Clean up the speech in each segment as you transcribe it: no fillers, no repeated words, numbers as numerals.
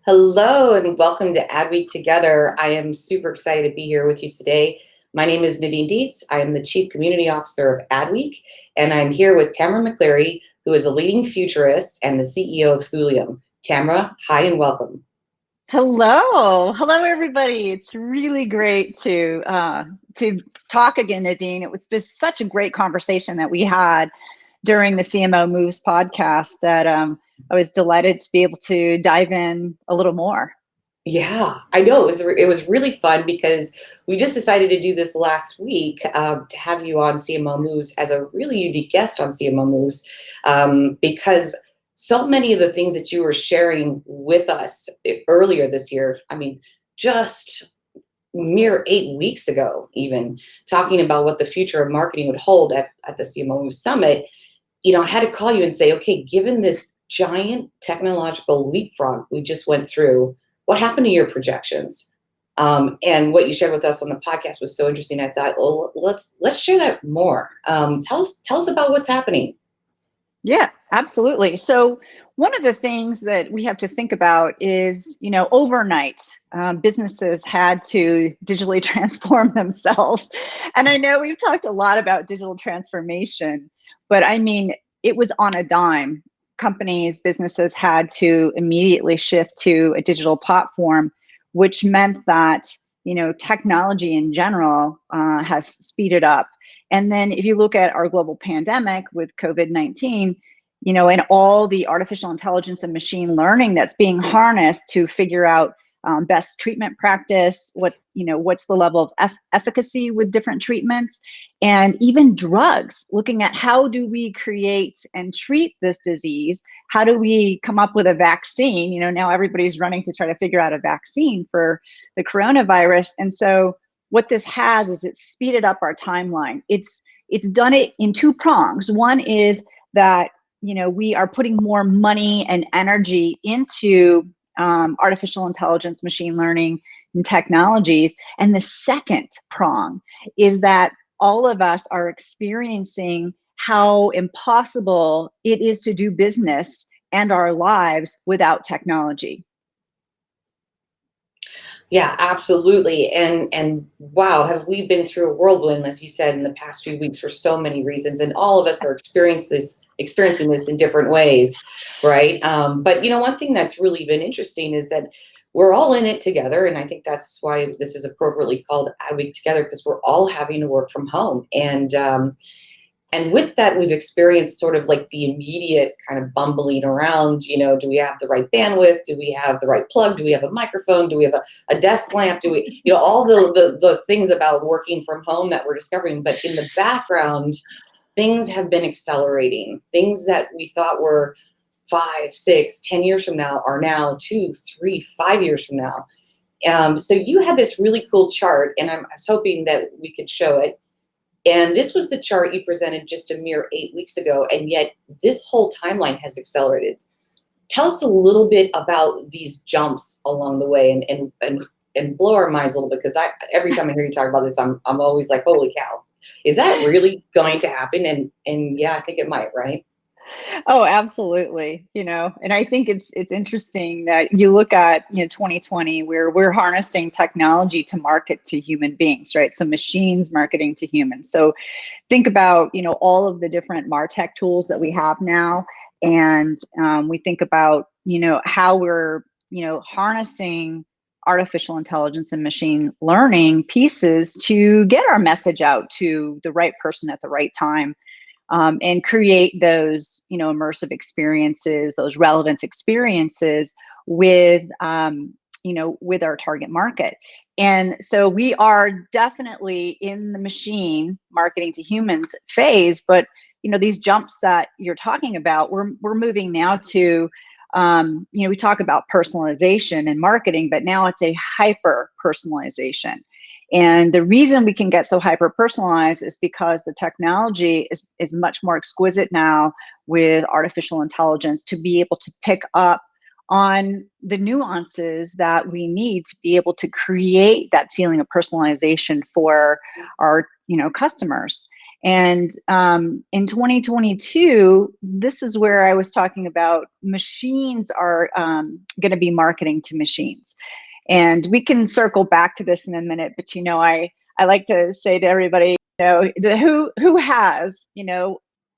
Hello and welcome to Adweek Together. I am super excited to be here with you today. My name is Nadine Dietz. I am the Chief Community Officer of Adweek, and I'm here with Tamara McCleary, who is a leading futurist and the CEO of Thulium. Tamara, hi and welcome. Hello, everybody. It's really great to talk again, Nadine. It was just such a great conversation that we had during the CMO Moves podcast that I was delighted to be able to dive in a little more. Yeah, I know it was really fun because we just decided to do this last week to have you on CMO Moves as a really unique guest on CMO Moves because so many of the things that you were sharing with us earlier this year, just mere 8 weeks ago, even talking about what the future of marketing would hold at the CMO Moves Summit, I had to call you and say, okay, given this giant technological leapfrog we just went through, what happened to your projections? And what you shared with us on the podcast was so interesting. I thought, well, let's share that more. Tell us about what's happening. Yeah, absolutely. So one of the things that we have to think about is, overnight, businesses had to digitally transform themselves. And I know we've talked a lot about digital transformation, but it was on a dime. Companies, businesses had to immediately shift to a digital platform, which meant that, technology in general has speeded up. And then if you look at our global pandemic with COVID-19, and all the artificial intelligence and machine learning that's being harnessed to figure out best treatment practice, what's the level of efficacy with different treatments, and even drugs, looking at how do we create and treat this disease? How do we come up with a vaccine? Now everybody's running to try to figure out a vaccine for the coronavirus. And so what this has is it's speeded up our timeline. It's done it in two prongs. One is that we are putting more money and energy into artificial intelligence, machine learning, and technologies. And the second prong is that all of us are experiencing how impossible it is to do business and our lives without technology. Yeah, absolutely. And wow, have we been through a whirlwind, as you said, in the past few weeks for so many reasons. And all of us are experiencing this in different ways, right? But one thing that's really been interesting is that we're all in it together. And I think that's why this is appropriately called Adweek Together, because we're all having to work from home. And with that, we've experienced sort of like the immediate kind of bumbling around, do we have the right bandwidth? Do we have the right plug? Do we have a microphone? Do we have a desk lamp? Do we, all the things about working from home that we're discovering. But in the background, things have been accelerating. Things that we thought were 5, 6, 10 years from now are now 2, 3, 5 years from now. So you had this really cool chart, and I was hoping that we could show it. And this was the chart you presented just a mere 8 weeks ago, and yet this whole timeline has accelerated. Tell us a little bit about these jumps along the way, and blow our minds a little bit, because every time I hear you talk about this, I'm always like, holy cow, is that really going to happen? And yeah, I think it might, right? Oh, absolutely. And I think it's interesting that you look at, 2020, where we're harnessing technology to market to human beings, right? So machines marketing to humans. So think about, all of the different MarTech tools that we have now. And we think about, how we're, harnessing artificial intelligence and machine learning pieces to get our message out to the right person at the right time. And create those, immersive experiences, those relevant experiences with, with our target market. And so we are definitely in the machine marketing to humans phase, but these jumps that you're talking about, we're moving now to, we talk about personalization and marketing, but now it's a hyper personalization. And the reason we can get so hyper personalized is because the technology is much more exquisite now with artificial intelligence to be able to pick up on the nuances that we need to be able to create that feeling of personalization for our customers. And in 2022, this is where I was talking about machines are going to be marketing to machines. And we can circle back to this in a minute, but I like to say to everybody, who has,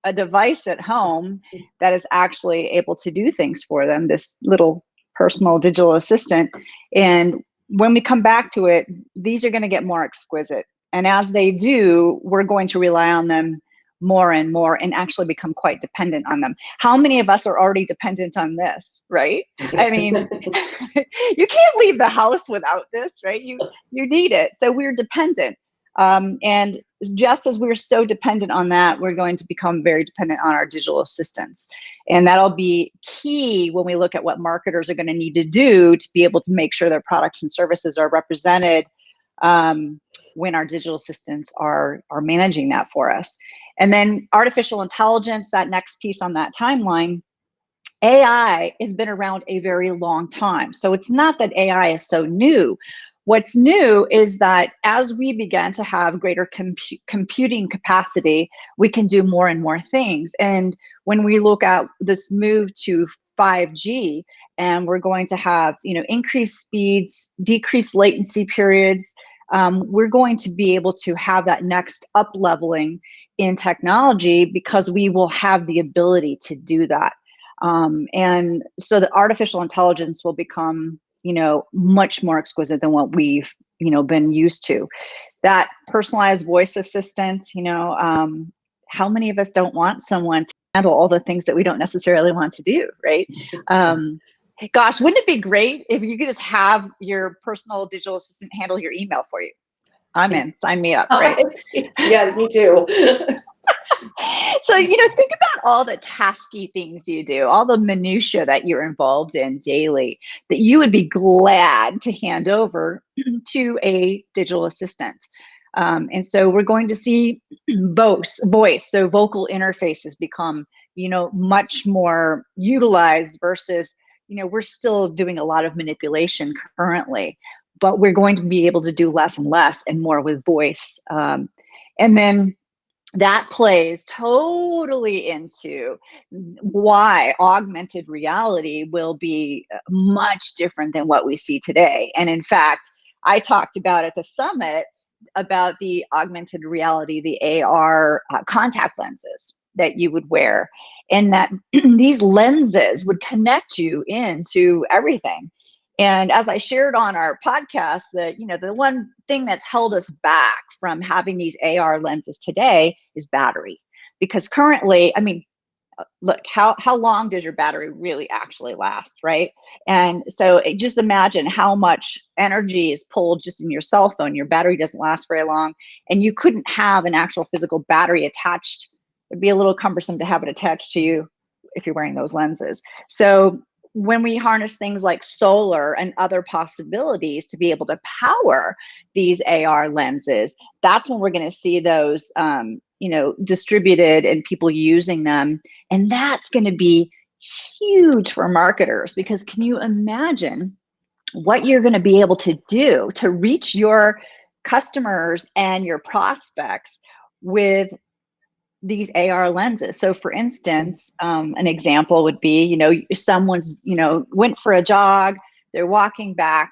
a device at home that is actually able to do things for them, this little personal digital assistant. And when we come back to it, these are going to get more exquisite. And as they do, we're going to rely on them more and more and actually become quite dependent on them. How many of us are already dependent on this, right? I mean, you can't leave the house without this, right? You need it. So we're dependent. And just as we're so dependent on that, we're going to become very dependent on our digital assistants. And that'll be key when we look at what marketers are going to need to do to be able to make sure their products and services are represented when our digital assistants are managing that for us. And then artificial intelligence, that next piece on that timeline, AI has been around a very long time. So it's not that AI is so new. What's new is that as we begin to have greater computing capacity, we can do more and more things. And when we look at this move to 5G, and we're going to have increased speeds, decreased latency periods, we're going to be able to have that next up leveling in technology because we will have the ability to do that. And so the artificial intelligence will become much more exquisite than what we've been used to. That personalized voice assistant, how many of us don't want someone to handle all the things that we don't necessarily want to do, right? Gosh, wouldn't it be great if you could just have your personal digital assistant handle your email for you? I'm in, sign me up, right? Yeah, me too. So, think about all the tasky things you do, all the minutia that you're involved in daily, that you would be glad to hand over to a digital assistant. And so we're going to see voice, so vocal interfaces become, much more utilized versus, we're still doing a lot of manipulation currently, but we're going to be able to do less and less and more with voice. And then that plays totally into why augmented reality will be much different than what we see today. And in fact, I talked about at the summit about the augmented reality, the AR contact lenses that you would wear, and that these lenses would connect you into everything. And as I shared on our podcast, that the one thing that's held us back from having these AR lenses today is battery, because currently, look, how long does your battery really actually last, right? And so just imagine how much energy is pulled just in your cell phone. Your battery doesn't last very long, and you couldn't have an actual physical battery attached. It'd be a little cumbersome to have it attached to you if you're wearing those lenses. So when we harness things like solar and other possibilities to be able to power these AR lenses, that's when we're going to see those, distributed and people using them. And that's going to be huge for marketers, because can you imagine what you're going to be able to do to reach your customers and your prospects with these AR lenses? So for instance, an example would be, someone's, went for a jog, they're walking back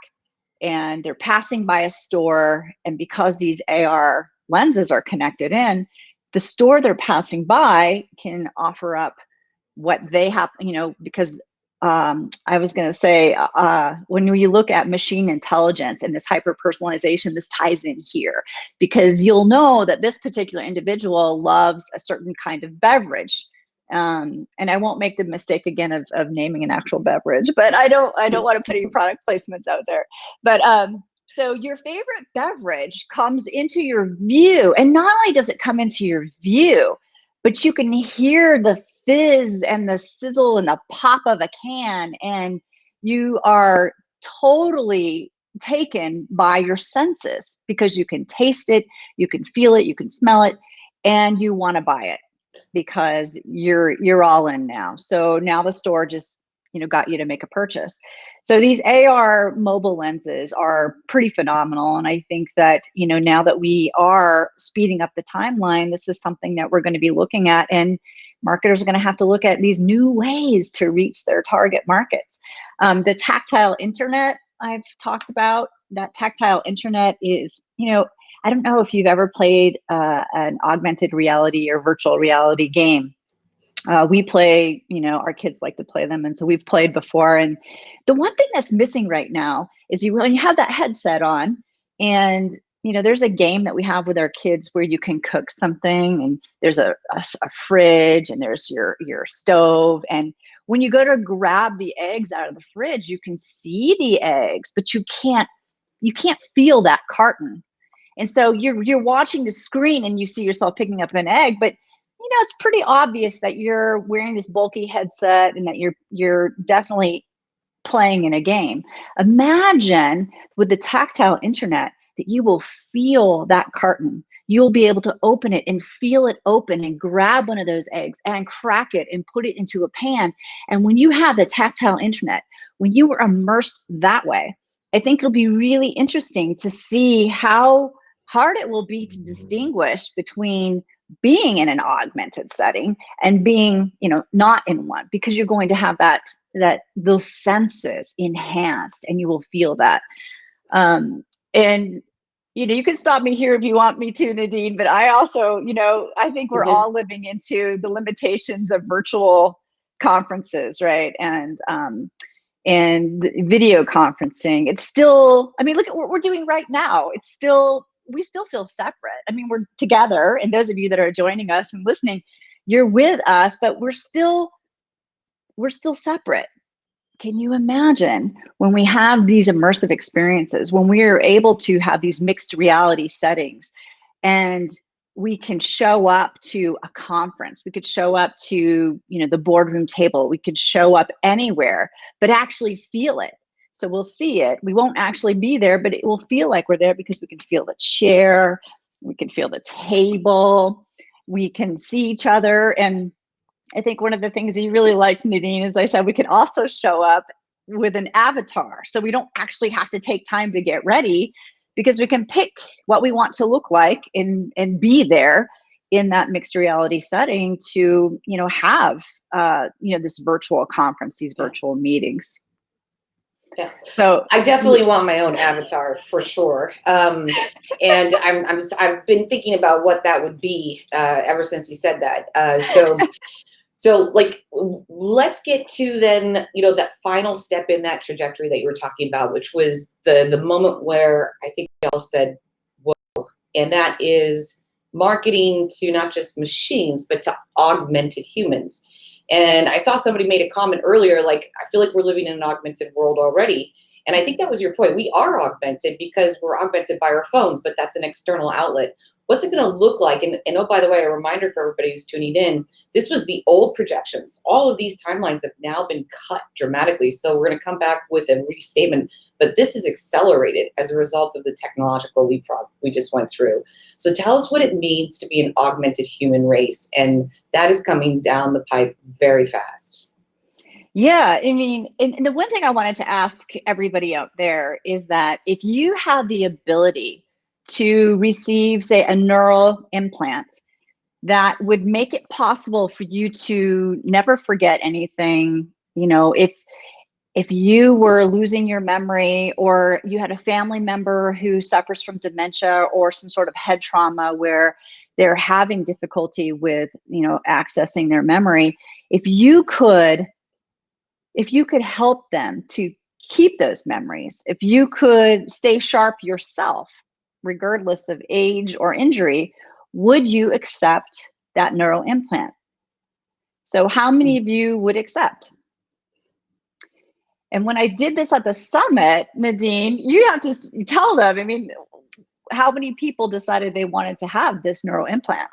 and they're passing by a store. And because these AR lenses are connected in, the store they're passing by can offer up what they have, because I was going to say, when you look at machine intelligence and this hyper personalization, this ties in here, because you'll know that this particular individual loves a certain kind of beverage. And I won't make the mistake again of naming an actual beverage, but I don't want to put any product placements out there. But so your favorite beverage comes into your view, and not only does it come into your view, but you can hear the fizz and the sizzle and the pop of a can, and you are totally taken by your senses because you can taste it, you can feel it, you can smell it, and you want to buy it because you're all in now. So now the store just got you to make a purchase. So these AR mobile lenses are pretty phenomenal. And I think that, now that we are speeding up the timeline, this is something that we're going to be looking at. And marketers are going to have to look at these new ways to reach their target markets. The tactile internet I've talked about, that tactile internet is, I don't know if you've ever played an augmented reality or virtual reality game. We play, our kids like to play them. And so we've played before. And the one thing that's missing right now is when you have that headset on and, there's a game that we have with our kids where you can cook something and there's a fridge and there's your stove. And when you go to grab the eggs out of the fridge, you can see the eggs, but you can't feel that carton. And so you're watching the screen and you see yourself picking up an egg, but it's pretty obvious that you're wearing this bulky headset and that you're definitely playing in a game. Imagine with the tactile internet that you will feel that carton. You'll be able to open it and feel it open and grab one of those eggs and crack it and put it into a pan. And when you have the tactile internet, when you were immersed that way, I think it'll be really interesting to see how hard it will be to distinguish between being in an augmented setting and being, not in one, because you're going to have those senses enhanced and you will feel that. And you can stop me here if you want me to, Nadine, but I also, I think we're all living into the limitations of virtual conferences, right? And video conferencing. It's still, look at what we're doing right now. We still feel separate. We're together, and those of you that are joining us and listening, you're with us, but we're still separate. Can you imagine when we have these immersive experiences, when we are able to have these mixed reality settings and we can show up to a conference, we could show up to, the boardroom table, we could show up anywhere, but actually feel it. So we'll see it. We won't actually be there, but it will feel like we're there because we can feel the chair, we can feel the table, we can see each other. And I think one of the things you really liked, Nadine, as I said, we can also show up with an avatar. So we don't actually have to take time to get ready because we can pick what we want to look like and be there in that mixed reality setting to, have, this virtual conference, these virtual meetings. Yeah. So I definitely want my own avatar for sure. And I've been thinking about what that would be ever since you said that. So like, let's get to then, that final step in that trajectory that you were talking about, which was the moment where I think y'all said, whoa, and that is marketing to not just machines, but to augmented humans. And I saw somebody made a comment earlier, like, I feel like we're living in an augmented world already. And I think that was your point. We are augmented because we're augmented by our phones, but that's an external outlet. What's it going to look like? And oh, by the way, a reminder for everybody who's tuning in, this was the old projections. All of these timelines have now been cut dramatically. So we're going to come back with a restatement, but this is accelerated as a result of the technological leapfrog we just went through. So tell us what it means to be an augmented human race. And that is coming down the pipe very fast. Yeah, and the one thing I wanted to ask everybody out there is that if you have the ability to receive, say, a neural implant that would make it possible for you to never forget anything, if you were losing your memory or you had a family member who suffers from dementia or some sort of head trauma where they're having difficulty with, accessing their memory, if you could help them to keep those memories, if you could stay sharp yourself, regardless of age or injury, would you accept that neural implant? So how many of you would accept? And when I did this at the summit, Nadine, you have to tell them, how many people decided they wanted to have this neural implant?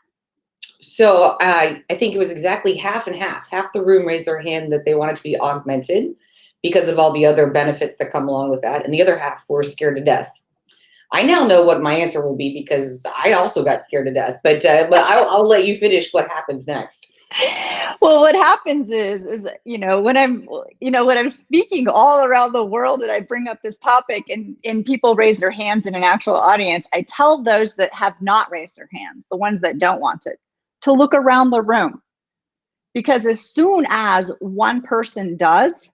So I think it was exactly half and half. Half the room raised their hand that they wanted to be augmented because of all the other benefits that come along with that. And the other half were scared to death. I now know what my answer will be because I also got scared to death, but I'll let you finish what happens next. Well, what happens is when I'm speaking all around the world and I bring up this topic and people raise their hands in an actual audience, I tell those that have not raised their hands, the ones that don't want it, to look around the room. Because as soon as one person does,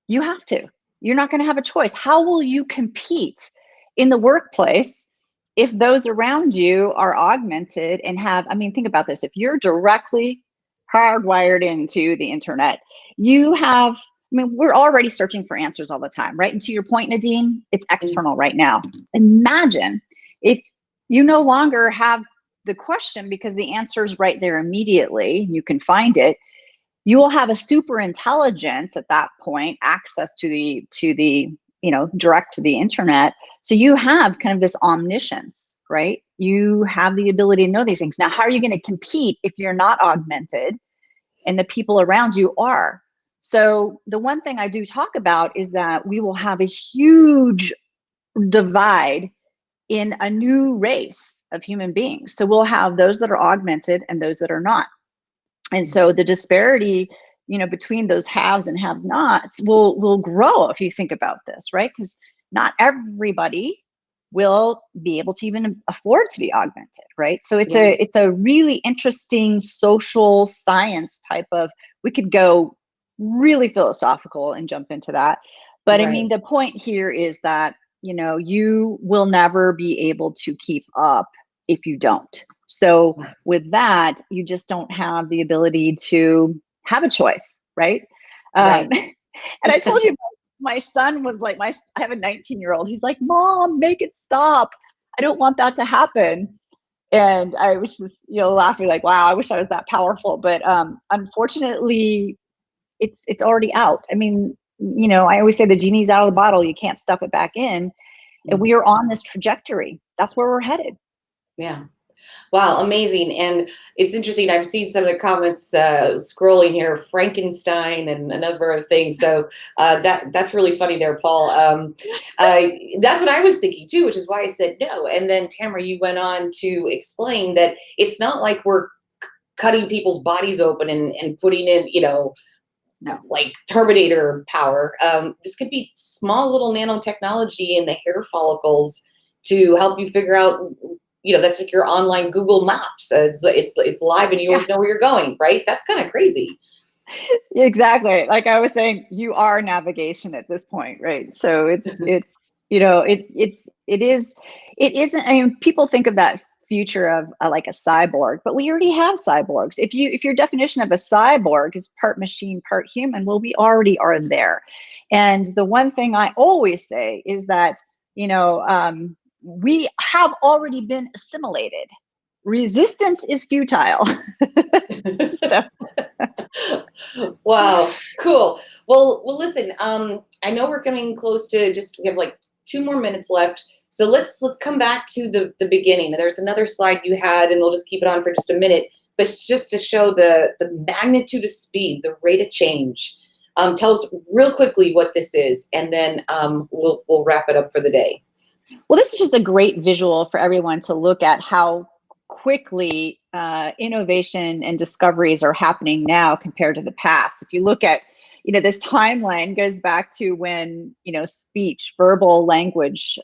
you have to. You're not going to have a choice. How will you compete in the workplace if those around you are augmented and have, I mean, think about this. If you're directly hardwired into the internet, you have, I mean, we're already searching for answers all the time, right? And to your point, Nadine, it's external right now. Imagine if you no longer have the question because the answer is right there immediately, you can find it. You will have a super intelligence at that point, access to the direct to the internet. So you have kind of this omniscience, right? You have the ability to know these things. Now, how are you going to compete if you're not augmented and the people around you are? So the one thing I do talk about is that we will have a huge divide in a new race of human beings. So we'll have those that are augmented and those that are not. And so the disparity, between those haves and haves nots will grow if you think about this, right? Because not everybody will be able to even afford to be augmented, right? So it's a really interesting social science type of, we could go really philosophical and jump into that. But I mean, the point here is that, you will never be able to keep up if you don't. So with that, you just don't have the ability to have a choice, right? And I told you, my son was like, I have a 19-year-old. He's like, Mom, make it stop. I don't want that to happen. And I was just, laughing like, wow, I wish I was that powerful. But unfortunately, it's already out. I mean, I always say the genie's out of the bottle. You can't stuff it back in. And we are on this trajectory. That's where we're headed. Yeah. Wow, amazing. And it's interesting. I've seen some of the comments scrolling here, Frankenstein and a number of things. So that's really funny there, Paul. That's what I was thinking too, which is why I said no. And then Tamara, you went on to explain that it's not like we're cutting people's bodies open and putting in, No. like Terminator power. This could be small little nanotechnology in the hair follicles to help you figure out, that's like your online Google Maps. It's live and you always know where you're going, right? That's kind of crazy. Exactly. Like I was saying, you are navigation at this point, right? So it isn't, I mean, people think of that future of like a cyborg, but we already have cyborgs. If your definition of a cyborg is part machine, part human, well, we already are there. And the one thing I always say is that, we have already been assimilated. Resistance is futile. So. Wow, cool. Well, listen. I know we're coming close to we have like 2 more minutes left. So let's come back to the beginning. There's another slide you had, and we'll just keep it on for just a minute. But just to show the magnitude of speed, the rate of change. Tell us real quickly what this is, and then we'll wrap it up for the day. Well, this is just a great visual for everyone to look at how quickly innovation and discoveries are happening now compared to the past. If you look at, this timeline goes back to when, speech, verbal language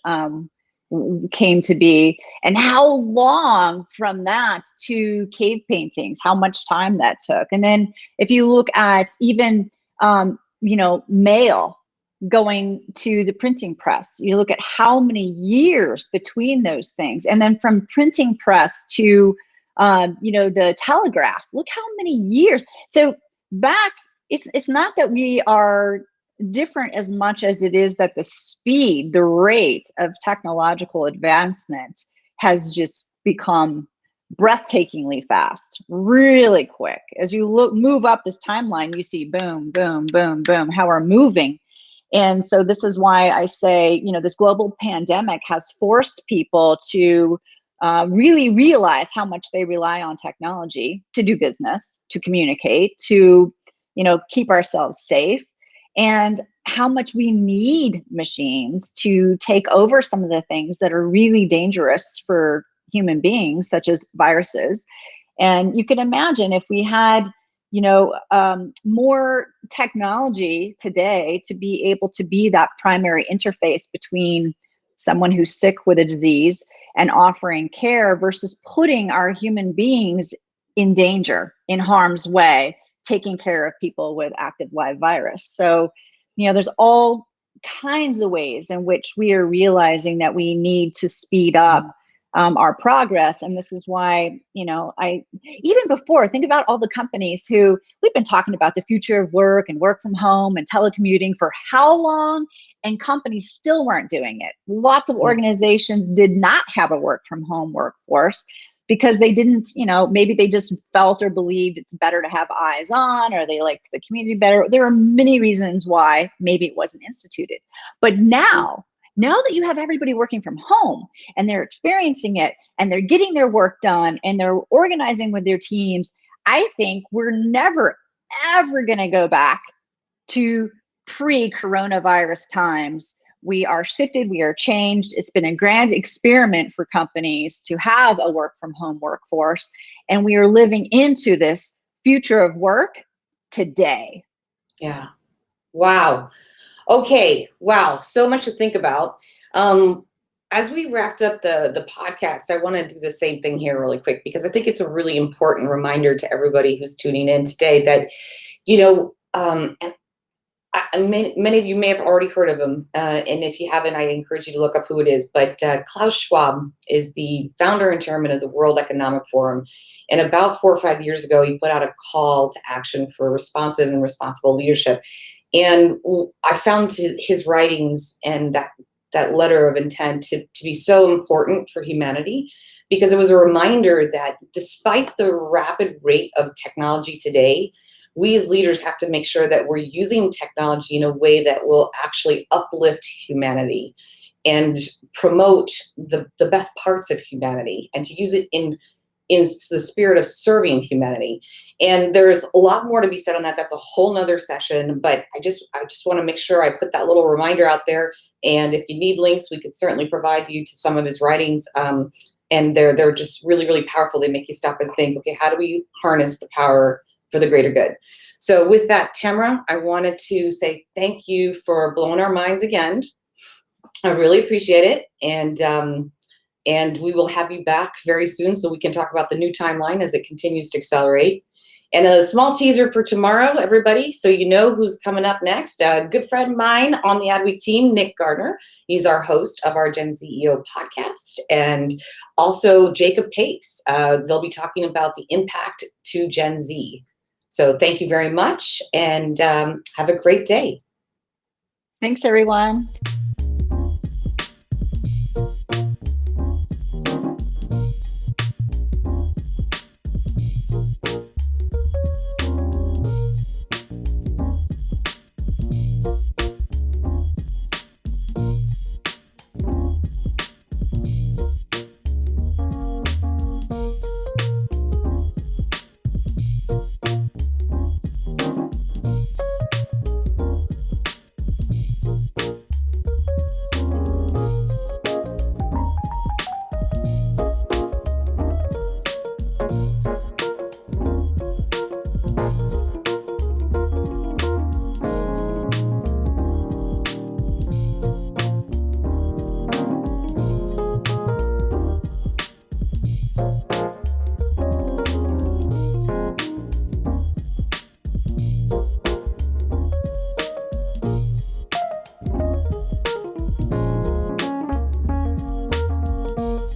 came to be, and how long from that to cave paintings, how much time that took. And then if you look at even, mail going to the printing press, you look at how many years between those things. And then from printing press to, the telegraph, look how many years. So back, it's not that we are different as much as it is that the speed, the rate of technological advancement has just become breathtakingly fast, really quick. As you move up this timeline, you see boom, boom, boom, boom, how we're moving. And so this is why I say, this global pandemic has forced people to really realize how much they rely on technology to do business, to communicate, to, keep ourselves safe, and how much we need machines to take over some of the things that are really dangerous for human beings, such as viruses. And you can imagine if we had, more technology today to be able to be that primary interface between someone who's sick with a disease and offering care versus putting our human beings in danger, in harm's way, taking care of people with active live virus. So, there's all kinds of ways in which we are realizing that we need to speed up our progress. And this is why, I even before, think about all the companies who we've been talking about the future of work and work from home and telecommuting for how long, and companies still weren't doing it. Lots of organizations did not have a work from home workforce because they didn't, maybe they just felt or believed it's better to have eyes on, or they liked the community better. There are many reasons why maybe it wasn't instituted. But now that you have everybody working from home and they're experiencing it and they're getting their work done and they're organizing with their teams, I think we're never, ever going to go back to pre-coronavirus times. We are shifted, we are changed. It's been a grand experiment for companies to have a work from home workforce, and we are living into this future of work today. Yeah. Wow. Okay. Wow. So much to think about. As we wrapped up the podcast, I want to do the same thing here really quick, because I think it's a really important reminder to everybody who's tuning in today that, many of you may have already heard of him. And if you haven't, I encourage you to look up who it is. But Klaus Schwab is the founder and chairman of the World Economic Forum. And about 4 or 5 years ago, he put out a call to action for responsive and responsible leadership. And I found his writings and that letter of intent to be so important for humanity, because it was a reminder that despite the rapid rate of technology today, we as leaders have to make sure that we're using technology in a way that will actually uplift humanity and promote the best parts of humanity, and to use it in the spirit of serving humanity. And there's a lot more to be said on that. That's a whole nother session, but I just want to make sure I put that little reminder out there. And if you need links, we could certainly provide you to some of his writings. And they're just really, really powerful. They make you stop and think, okay, how do we harness the power for the greater good? So with that, Tamara, I wanted to say thank you for blowing our minds again. I really appreciate it. And we will have you back very soon so we can talk about the new timeline as it continues to accelerate. And a small teaser for tomorrow, everybody, so you know who's coming up next. A good friend of mine on the Adweek team, Nick Gardner. He's our host of our Gen CEO podcast. And also Jacob Pace. They'll be talking about the impact to Gen Z. So thank you very much, and have a great day. Thanks, everyone.